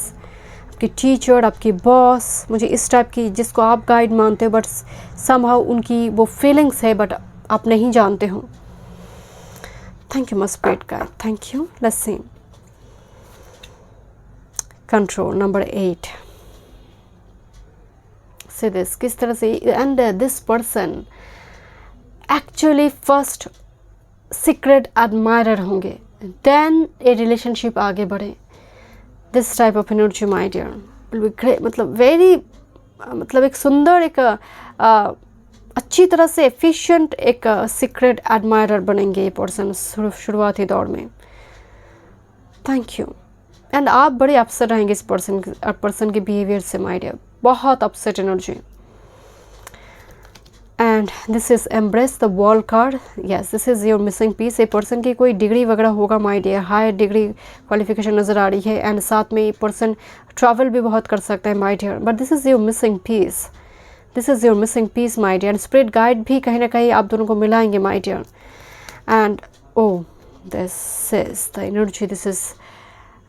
आपकी टीचर, आपकी बॉस, मुझे इस टाइप की, जिसको आप गाइड मानते हो बट समहाउ उनकी वो फीलिंग्स है बट आप नहीं जानते हो। Thank you must spirit guide, thank you. Let's see control number 8 से दिस, किस तरह से, and this person actually first secret admirer होंगे, देन ए रिलेशनशिप आगे बढ़े। This type of energy my dear will be great, मतलब वेरी, मतलब एक सुंदर, एक अच्छी तरह से एफिशिएंट एक सीक्रेट एडमायरर बनेंगे ये पर्सन शुरुआती दौर में। Thank you. एंड आप बड़े अपसेट रहेंगे इस पर्सन के बिहेवियर से माय डियर, बहुत upset energy. And this is embrace the world card, yes, this is your missing piece. ये पर्सन की कोई डिग्री वगैरह होगा my dear, higher degree qualification नज़र आ रही है, एंड साथ में ये पर्सन ट्रैवल भी बहुत कर सकता है my dear, but this is your missing piece, this is your missing piece my dear. And spirit guide भी कहीं ना कहीं आप दोनों को मिलाएंगे my dear. And oh this is the energy, this is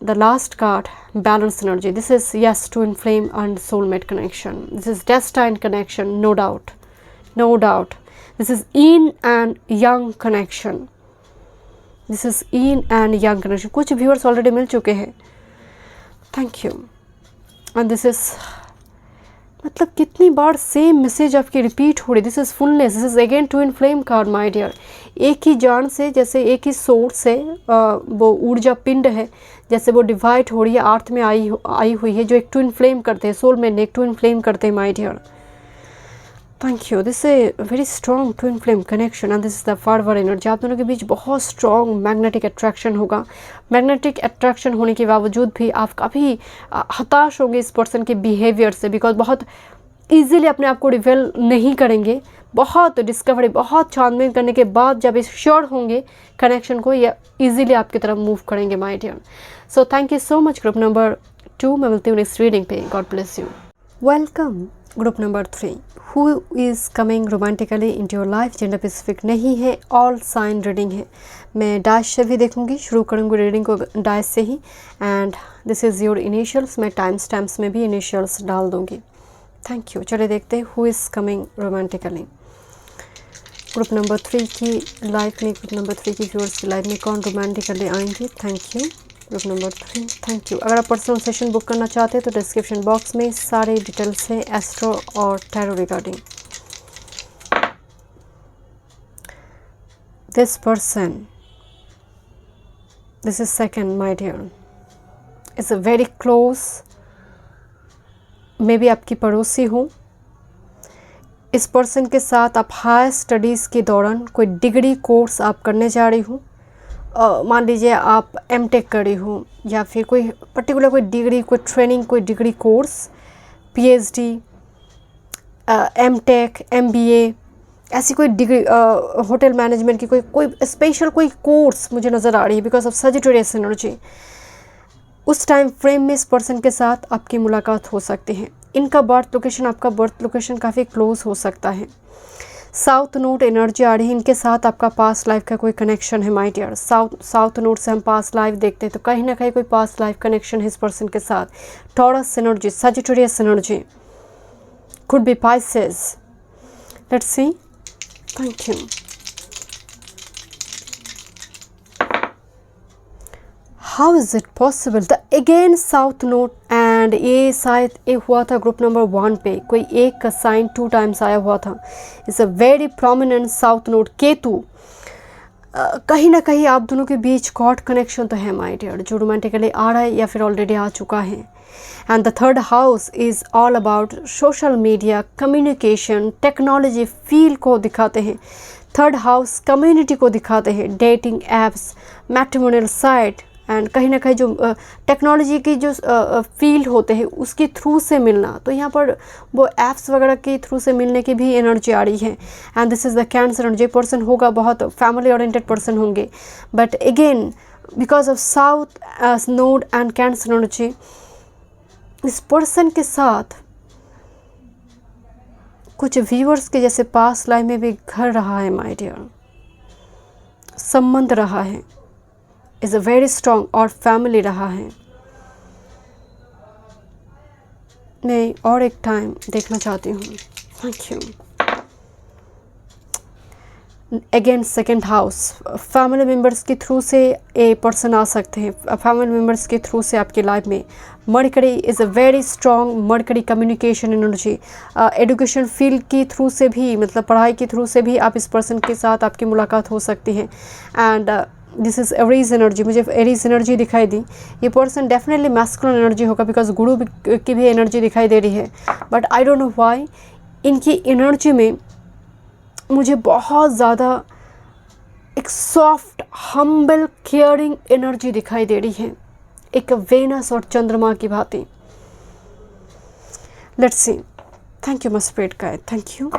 the last card, balance energy. This is yes, twin flame and soulmate connection. This is destined connection, no doubt, no doubt. This is yin and yang connection. This is yin and yang connection. कुछ viewers already मिल चुके हैं, thank you. And this is, मतलब कितनी बार सेम मैसेज आपकी रिपीट हो रही। This is fullness, this is again twin flame card my dear. एक ही जान से, जैसे एक ही सोर्स से वो ऊर्जा पिंड है, जैसे वो डिवाइड हो रही है, अर्थ में आई हुई है, जो एक ट्विन फ्लेम करते हैं, सोल में एक ट्विन फ्लेम करते हैं my dear. Thank you. This a very strong twin flame connection and this is the forward energy. आप दोनों के बीच बहुत स्ट्रॉन्ग मैग्नेटिक अट्रैक्शन होगा। मैग्नेटिक अट्रैक्शन होने के बावजूद भी आप काफ़ी हताश होंगे इस पर्सन के बिहेवियर से, बिकॉज बहुत ईजिली अपने आप को रिवेल नहीं करेंगे। बहुत डिस्कवरी, बहुत छानबीन करने के बाद जब इस श्योर होंगे कनेक्शन को, या ईजिली आपकी तरफ मूव करेंगे my dear. So thank you so much group number 2। मैं मिलती हूँ नेक्स्ट रीडिंग पे। God bless you. Welcome group number 3। Who is coming romantically in your life, gender specific नहीं है, ऑल साइन रीडिंग है। मैं डैश से भी देखूंगी, शुरू करूंगी रीडिंग को डैश से ही। And this is your initials, मैं टाइम स्टैम्प्स में भी इनिशियल्स डाल दूंगी। Thank you. चलिए देखते हैं who is coming romantically group number 3 की लाइफ में, ग्रुप नंबर 3 की व्यूअर्स की लाइफ में कौन रोमांटिकली आएंगे। Thank you group number 3, thank you. अगर आप पर्सनल सेशन बुक करना चाहते हैं तो डिस्क्रिप्शन बॉक्स में सारे डिटेल्स हैं एस्ट्रो और tarot regarding. This person this is second my dear, it's a very close, maybe आपकी पड़ोसी हो। इस पर्सन के साथ आप हायर स्टडीज़ के दौरान कोई डिग्री कोर्स आप करने जा रही हो। मान लीजिए आप एमटेक कर रही हो, या फिर कोई पर्टिकुलर कोई डिग्री, कोई ट्रेनिंग, कोई degree course, PhD, MTech, MBA, ऐसी कोई डिग्री, होटल मैनेजमेंट की कोई स्पेशल कोई कोर्स मुझे नज़र आ रही है बिकॉज ऑफ सजिटेरियस एनर्जी। उस टाइम फ्रेम में इस पर्सन के साथ आपकी मुलाकात हो सकती है। इनका बर्थ लोकेशन, आपका बर्थ लोकेशन काफ़ी क्लोज हो सकता है। साउथ नोड एनर्जी आ रही है, इनके साथ आपका पास्ट लाइफ का कोई कनेक्शन है माय डियर। साउथ नोड से हम पास्ट लाइफ देखते हैं, तो कहीं ना कहीं कोई पास्ट लाइफ कनेक्शन है इस पर्सन के साथ। Taurus energy, Sagittarius energy, could be Pisces. Let's see. Thank you. How is it possible? The again south node, and ये शायद ये हुआ था ग्रुप नंबर 1 पे, कोई एक का साइन 2 टाइम्स आया हुआ था। It's a very prominent south node. Ketu, कहीं ना कहीं आप दोनों के बीच गॉड कनेक्शन तो है माय डियर, जो रोमांटिकली आ रहा है या फिर ऑलरेडी आ चुका है। And the third house is all about social media, communication, technology field को दिखाते हैं। थर्ड हाउस कम्युनिटी को दिखाते हैं, dating apps, matrimonial site, and कहीं ना कहीं जो टेक्नोलॉजी की जो फील्ड होते हैं उसके थ्रू से मिलना। तो यहाँ पर वो ऐप्स वगैरह के थ्रू से मिलने की भी एनर्जी आ रही है। And this is the cancer energy. Person होगा बहुत फैमिली ओरिएंटेड पर्सन होंगे, but again because of south node and cancer energy, इस पर्सन के साथ कुछ व्यूअर्स के जैसे पास्ट लाइफ में भी घर रहा है माय डियर, संबंध रहा है, इज़ अ वेरी स्ट्रॉन्ग, और फैमिली रहा है। मैं और एक टाइम देखना चाहती हूँ। Thank you. Again second house, family members के थ्रू से ए पर्सन आ सकते हैं। फैमिली मेम्बर्स के थ्रू से आपकी लाइफ में mercury is a very strong, mercury communication energy. Education field की थ्रू से भी, मतलब पढ़ाई के थ्रू से भी आप इस पर्सन के साथ आपकी मुलाकात हो सकती है। And this is Aries energy, मुझे एरीज एनर्जी दिखाई दी। ये पर्सन डेफिनेटली मैस्कुलिन एनर्जी होगा बिकॉज गुरु की भी एनर्जी दिखाई दे रही है, but I don't know why इनकी एनर्जी में मुझे बहुत ज़्यादा एक सॉफ्ट, हम्बल, केयरिंग एनर्जी दिखाई दे रही है, एक वेनस और चंद्रमा की भांति। Let's see. Thank you my spirit guide, thank you.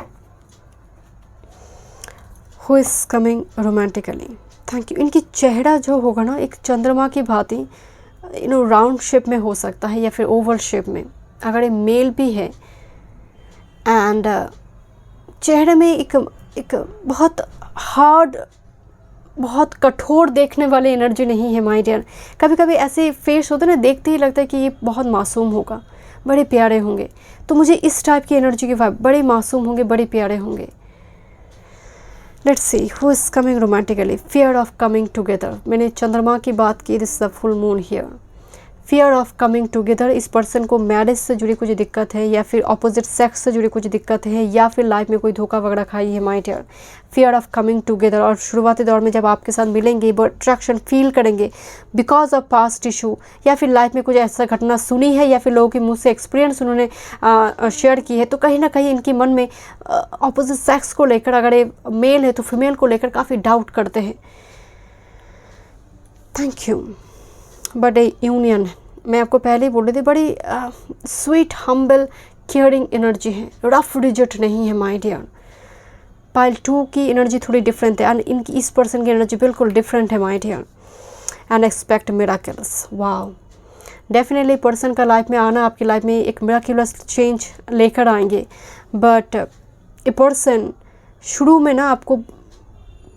Who is coming romantically? Thank you. इनकी चेहरा जो होगा ना, एक चंद्रमा की भांति, राउंड शेप में हो सकता है या फिर ओवल शेप में, अगर ये मेल भी है। एंड चेहरे में एक बहुत हार्ड, बहुत कठोर देखने वाली एनर्जी नहीं है माय डियर। कभी कभी ऐसे फेस होते हैं ना, देखते ही लगता है कि ये बहुत मासूम होगा, बड़े प्यारे होंगे। तो मुझे इस टाइप की एनर्जी के वाइब, बड़े मासूम होंगे, बड़े प्यारे होंगे। Let's see who is coming romantically. Fear of coming together, मैंने चंद्रमा की बात की, this is the full moon here. Fear of coming together, इस पर्सन को मैरिज से जुड़ी कुछ दिक्कत है, या फिर अपोजिट सेक्स से जुड़ी कुछ दिक्कत है, या फिर लाइफ में कोई धोखा वगैरह खाई है my dear. Fear of coming together, और शुरुआती दौर में जब आपके साथ मिलेंगे वो अट्रैक्शन फील करेंगे बिकॉज ऑफ पास्ट इशू, या फिर लाइफ में कुछ ऐसा घटना सुनी है, या फिर लोगों के मुँह से एक्सपीरियंस उन्होंने शेयर की है। तो कहीं ना कहीं इनके मन में अपोजिट सेक्स को लेकर, अगर ये मेल है तो फीमेल को लेकर काफ़ी डाउट करते हैं। Thank you. But A union, मैं आपको पहले ही बोल रही थी, बड़ी स्वीट, हम्बल, केयरिंग एनर्जी है, रफ रिजेक्ट नहीं है माय डियर। पाइल 2 की एनर्जी थोड़ी डिफरेंट है, एंड इनकी इस पर्सन की एनर्जी बिल्कुल डिफरेंट है my dear. And expect miracles, wow, definitely person का लाइफ में आना आपकी लाइफ में एक मिराकुलस चेंज लेकर आएंगे। बट ए पर्सन शुरू में ना आपको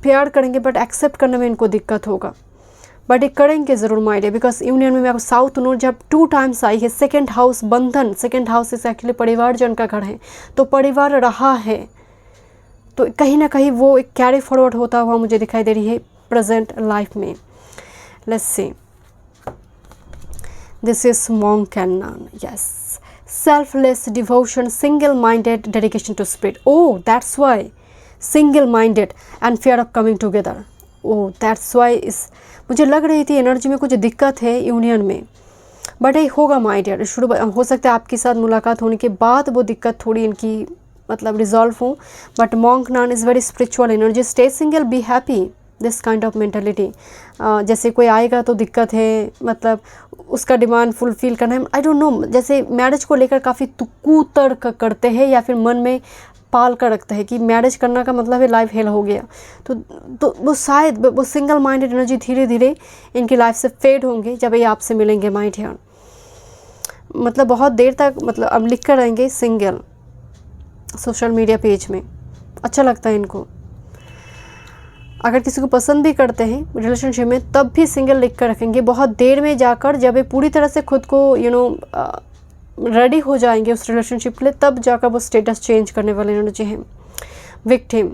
प्यार करेंगे, बट एक्सेप्ट करने में इनको दिक्कत होगा, बट ये करेंगे ज़रूर माय डियर। बिकॉज यूनियन में आपको साउथ नोड जब 2 टाइम्स आई है, सेकेंड हाउस बंधन, सेकेंड हाउस इस एक्चुअली परिवारजन का घर है, तो परिवार रहा है, तो कहीं ना कहीं वो एक कैरी फॉरवर्ड होता हुआ मुझे दिखाई दे रही है प्रेजेंट लाइफ में। Let's see. This is monk and nun, yes. Selfless devotion, single minded dedication to spirit. Oh, that's why single minded and fear of coming together. Oh that's why इस मुझे लग रही थी एनर्जी में कुछ दिक्कत है यूनियन में, बट ये होगा माय डियर। शुरू हो सकता है आपके साथ मुलाकात होने के बाद वो दिक्कत थोड़ी इनकी मतलब रिजॉल्व हो, but monk nun is very spiritual energy. Stay single, be happy, this kind of mentality. जैसे कोई आएगा तो दिक्कत है, मतलब उसका डिमांड फुलफिल करना है, आई डोंट नो, जैसे मैरिज को लेकर काफ़ी तुक्कू तर्क करते हैं या फिर मन में पाल कर रखते हैं कि मैरिज करना का मतलब है लाइफ हेल हो गया। तो वो शायद वो सिंगल माइंडेड एनर्जी धीरे धीरे इनकी लाइफ से फेड होंगे जब ये आपसे मिलेंगे माय डियर। मतलब बहुत देर तक मतलब अब लिख कर रहेंगे सिंगल सोशल मीडिया पेज में, अच्छा लगता है इनको। अगर किसी को पसंद भी करते हैं रिलेशनशिप में तब भी सिंगल लिख कर रखेंगे। बहुत देर में जाकर जब ये पूरी तरह से खुद को रेडी हो जाएंगे उस रिलेशनशिप के लिए, तब जाकर वो स्टेटस चेंज करने वाले एनर्जी हैं। Victim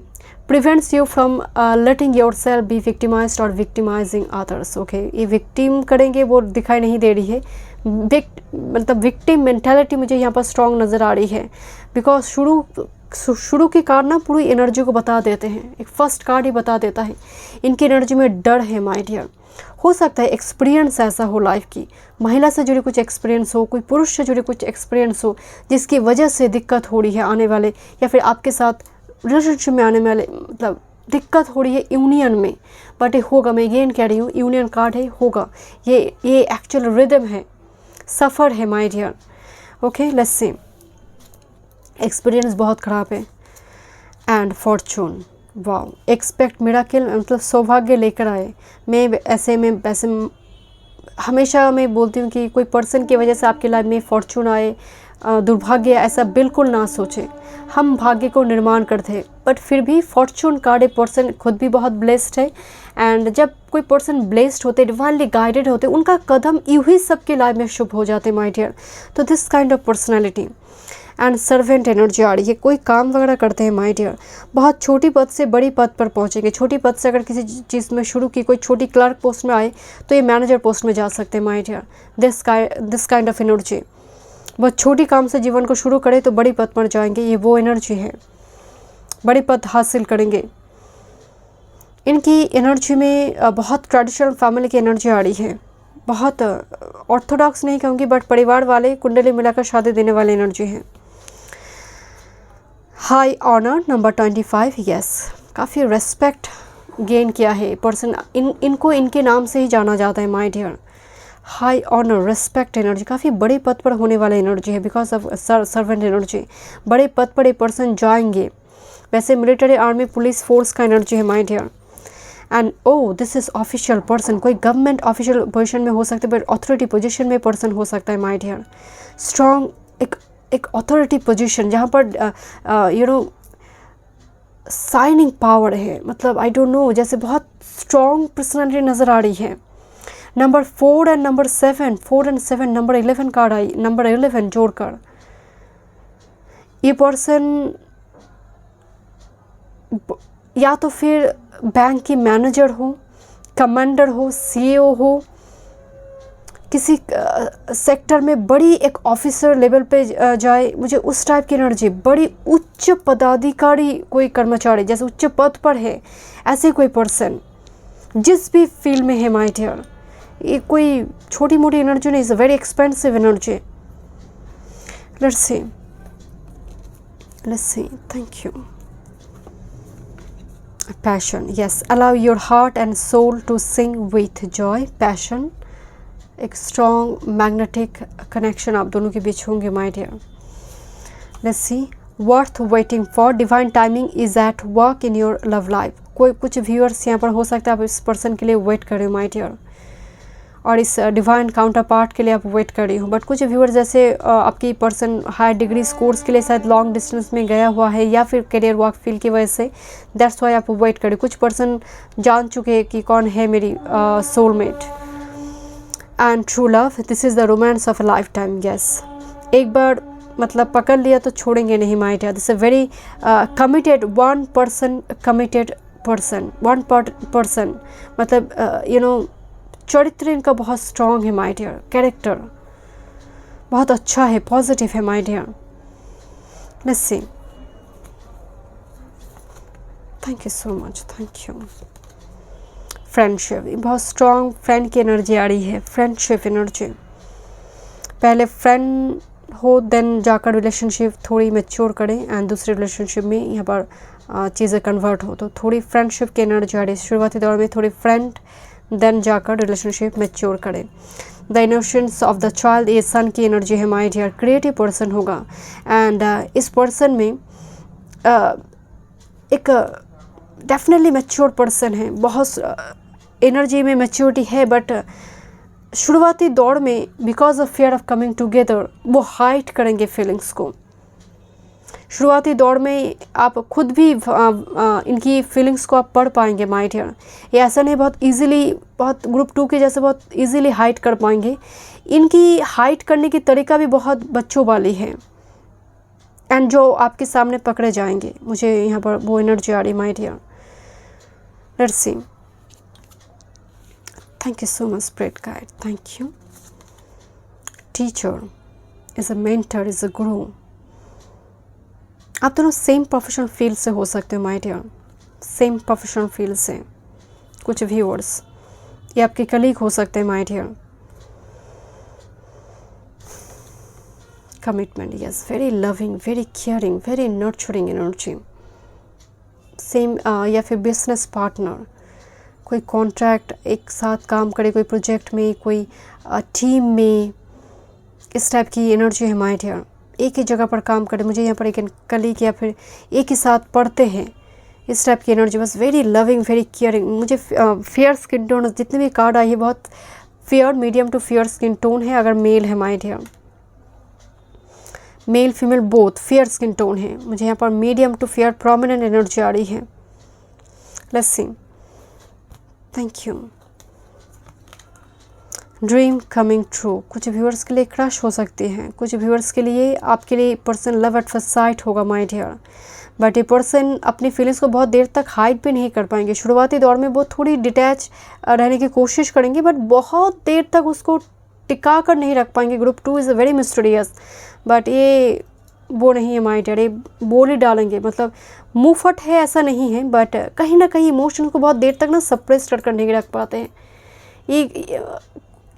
prevents you from letting yourself be victimised और विक्टिमाइजिंग अदर्स। ओके, ये विक्टिम करेंगे वो दिखाई नहीं दे रही है, मतलब विक्टिम मेंटालिटी मुझे यहाँ पर स्ट्रॉन्ग नज़र आ रही है। बिकॉज शुरू के कार्ड ना पूरी एनर्जी को बता देते हैं, एक फर्स्ट कार्ड ही बता देता है इनकी एनर्जी में डर है माय डियर। हो सकता है एक्सपीरियंस ऐसा हो लाइफ की, महिला से जुड़ी कुछ एक्सपीरियंस हो, कोई पुरुष से जुड़ी कुछ एक्सपीरियंस हो जिसकी वजह से दिक्कत हो रही है आने वाले, या फिर आपके साथ रिलेशनशिप में आने वाले मतलब दिक्कत हो रही है यूनियन में। बट ये होगा, मैं अगेन कह रही हूँ यूनियन कार्ड है, होगा। ये एक्चुअल रिदम है, सफ़र है my dear. Okay, let's see. Experience बहुत ख़राब है। And fortune, wow, expect miracle, मतलब सौभाग्य लेकर आए। मैं ऐसे में वैसे हमेशा मैं बोलती हूँ कि कोई पर्सन की वजह से आपकी लाइफ में फॉर्चून आए, दुर्भाग्य, ऐसा बिल्कुल ना सोचें। हम भाग्य को निर्माण करते हैं, बट फिर भी फॉर्चून कार्ड ए पर्सन खुद भी बहुत ब्लेस्ड है। एंड जब कोई पर्सन ब्लेस्ड होते, डिवाइनली गाइडेड होते, उनका कदम यूँ ही सबकी लाइफ में शुभ हो जाते माय डियर। तो this kind of personality. And servant energy आ रही है, कोई काम वगैरह करते हैं माय डियर, बहुत छोटी पद से बड़ी पद पर पहुंचेंगे। छोटी पद से अगर किसी चीज़ में शुरू की, कोई छोटी क्लर्क पोस्ट में आए तो ये मैनेजर पोस्ट में जा सकते हैं my dear. This kind of energy. बहुत छोटी काम से जीवन को शुरू करें तो बड़ी पद पर जाएंगे, ये वो एनर्जी है, बड़ी पद हासिल करेंगे। इनकी एनर्जी में बहुत ट्रेडिशनल फैमिली की एनर्जी आ रही है, बहुत ऑर्थोडॉक्स नहीं कहूँगी बट परिवार वाले, कुंडली मिलाकर शादी देने वाली एनर्जी है। हाई ऑनर नंबर 25, यस, काफ़ी रेस्पेक्ट गेन किया है पर्सन, इनको इनके नाम से ही जाना जाता है my dear. High honour, respect energy, काफ़ी बड़े पद पर होने वाला एनर्जी है बिकॉज ऑफ सर्वेंट एनर्जी। बड़े पद पर ये पर्सन जाएंगे। वैसे मिलिट्री, आर्मी, पुलिस फोर्स का एनर्जी है my dear. And oh this is official person, कोई गवर्नमेंट ऑफिशियल पोजीशन में हो सकता है, बट अथॉरिटी पोजीशन में पर्सन हो सकता है माय डियर। स्ट्रॉन्ग एक अथॉरिटी पोजीशन जहाँ पर साइनिंग पावर है, मतलब आई डोंट नो, जैसे बहुत स्ट्रॉन्ग पर्सनालिटी नज़र आ रही है। Number 4 and number 7, 4 and 7, number 11 card I, number 11 जोड़कर। ये पर्सन या तो फिर बैंक की मैनेजर हो, कमांडर हो, सीईओ हो, किसी सेक्टर में बड़ी एक ऑफिसर लेवल पे जाए, मुझे उस टाइप की एनर्जी। बड़ी उच्च पदाधिकारी, कोई कर्मचारी जैसे उच्च पद पर है, ऐसे कोई पर्सन जिस भी फील्ड में है माय डियर। ये कोई छोटी मोटी एनर्जी नहीं, is a very expensive energy. Let's see, thank you. Passion, yes, allow your heart and soul to sing with joy. Passion, एक स्ट्रॉन्ग मैग्नेटिक कनेक्शन आप दोनों के बीच होंगे my dear. Let's see, worth waiting for, divine timing is at work in your love life. कोई कुछ व्यूअर्स यहाँ पर हो सकता है आप इस पर्सन के लिए वेट कर रहे हो माय डियर, और इस डिवाइन काउंटर पार्ट के लिए आप वेट कर रही हो। बट कुछ व्यूअर्स जैसे आपकी पर्सन हायर डिग्री कोर्स के लिए शायद लॉन्ग डिस्टेंस में गया हुआ है, या फिर करियर वर्क फील्ड की वजह से, दैट्स वाई आप वेट करें। कुछ पर्सन जान चुके हैं कि कौन है मेरी soulmate. And true love, this is the romance of a lifetime, yes. एक बार मतलब पकड़ लिया तो छोड़ेंगे नहीं my dear. This is very committed, one person committed person, one person, मतलब चरित्र इनका बहुत स्ट्रॉन्ग है माय डियर। कैरेक्टर बहुत अच्छा है, पॉजिटिव है my dear. Let's see, thank you so much, thank you. Friendship, बहुत स्ट्रॉन्ग फ्रेंड की एनर्जी आ रही है, फ्रेंडशिप एनर्जी। पहले फ्रेंड हो देन जाकर रिलेशनशिप थोड़ी मैच्योर करें एंड दूसरे रिलेशनशिप में यहाँ पर चीज़ें कन्वर्ट हो, तो थोड़ी फ्रेंडशिप की एनर्जी आ रही है। शुरुआती दौर में थोड़ी फ्रेंड देन जाकर रिलेशनशिप मैच्योर करें। द इनोशंस ऑफ द चाइल्ड, ये सन की एनर्जी है माय डियर। क्रिएटिव पर्सन होगा एंड इस पर्सन में एक डेफिनेटली मैच्योर पर्सन है, बहुत एनर्जी में मैच्योरिटी है, बट शुरुआती दौर में because of fear of coming together वो हाइड करेंगे फीलिंग्स को। शुरुआती दौर में आप खुद भी इनकी फीलिंग्स को आप पढ़ पाएंगे माय डियर। ये ऐसा नहीं बहुत इजीली, बहुत ग्रुप 2 के जैसे बहुत इजीली हाइड कर पाएंगे। इनकी हाइड करने की तरीका भी बहुत बच्चों वाली है एंड जो आपके सामने पकड़े जाएंगे। मुझे यहाँ पर वो एनर्जी आ रही my dear. Let's see. Thank you so much spirit guide, thank you. Teacher is a mentor, is a guru. आप दोनों सेम प्रोफेशनल फील्ड से हो सकते हो my dear, same professional field से। कुछ व्यूअर्स ये आपके कलीग हो सकते हैं my dear. Commitment, yes, very loving, very caring, very nurturing energy. Same या फिर बिजनेस पार्टनर, कोई कॉन्ट्रैक्ट एक साथ काम करे, कोई प्रोजेक्ट में, कोई टीम में, इस टाइप की एनर्जी है माय डियर। एक ही जगह पर काम करे, मुझे यहाँ पर एक कलीग या फिर एक ही साथ पढ़ते हैं, इस टाइप की एनर्जी। बस वेरी लविंग, वेरी केयरिंग। मुझे फेयर स्किन टोन, जितने भी कार्ड आई है बहुत fair, medium to fair skin tone है। अगर मेल है my dear, male female both fair skin tone है। मुझे यहाँ पर medium to fair prominent energy आ रही है। Let's see. Thank you. Dream coming true, कुछ व्यूअर्स के लिए क्रश हो सकती हैं, कुछ व्यूअर्स के लिए आपके लिए person love at first sight होगा माय डियर। बट ये पर्सन अपनी फीलिंग्स को बहुत देर तक हाइड भी नहीं कर पाएंगे। शुरुआती दौर में वो थोड़ी डिटैच रहने की कोशिश करेंगे, बट बहुत देर तक उसको टिका कर नहीं रख पाएंगे। Group 2 is a very mysterious, but ये वो नहीं है माय डियर, ये बोल ही डालेंगे। मतलब मुँह फट है ऐसा नहीं है, बट कहीं ना कहीं इमोशन को बहुत देर तक ना सप्रेस कर नहीं रख पाते हैं। ये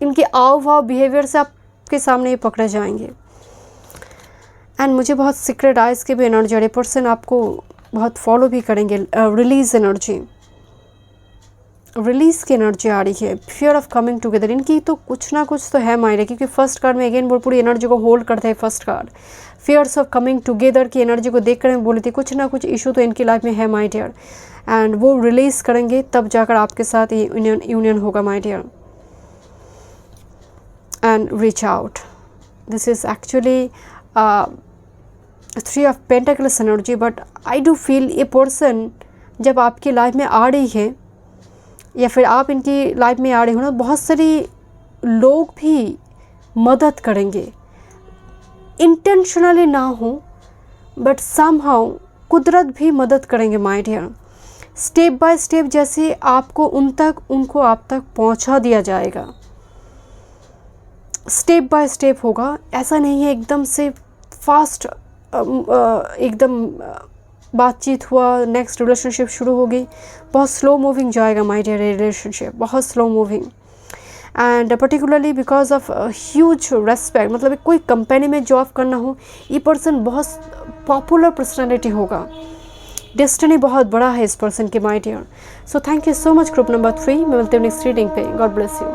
इनके आव भाव बिहेवियर से आपके सामने ये पकड़े जाएंगे। एंड मुझे बहुत सीक्रेट आइज के भी एनर्जी आ रही है। पर्सन आपको बहुत फॉलो भी करेंगे। रिलीज एनर्जी, रिलीज की एनर्जी आ रही है। फियर ऑफ कमिंग टुगेदर, इनकी तो कुछ ना कुछ तो है मायरे, क्योंकि फर्स्ट कार्ड में अगेन वो पूरी एनर्जी को होल्ड करता है। First card fears of coming together की एनर्जी को देख कर मैं बोली थी कुछ ना कुछ इशू तो इनकी लाइफ में है माय डियर, एंड वो रिलीज करेंगे तब जाकर आपके साथ यूनियन होगा my dear. And reach out, this is actually 3 of pentacles energy, but I do feel ये पर्सन जब आपकी लाइफ में आ रही है या फिर आप इनकी लाइफ में आ रहे हो ना, बहुत सारी लोग भी मदद करेंगे, इंटेंशनली ना हो बट समहाउ कुदरत भी मदद करेंगे my dear. Step by step जैसे आपको उनको आप तक पहुंचा दिया जाएगा, स्टेप बाय स्टेप होगा। ऐसा नहीं है एकदम से फास्ट एकदम बातचीत हुआ नेक्स्ट रिलेशनशिप शुरू हो गई। बहुत स्लो मूविंग जाएगा माय डियर रिलेशनशिप, बहुत slow moving. And particularly because of huge respect, मतलब कोई कंपनी में जॉब करना हो, ये पर्सन बहुत पॉपुलर पर्सनैलिटी होगा। डेस्टिनी बहुत बड़ा है इस पर्सन के my dear. So thank you so much group number 3। मैं मिलती हूँ नेक्स्ट रीडिंग पे। God bless you.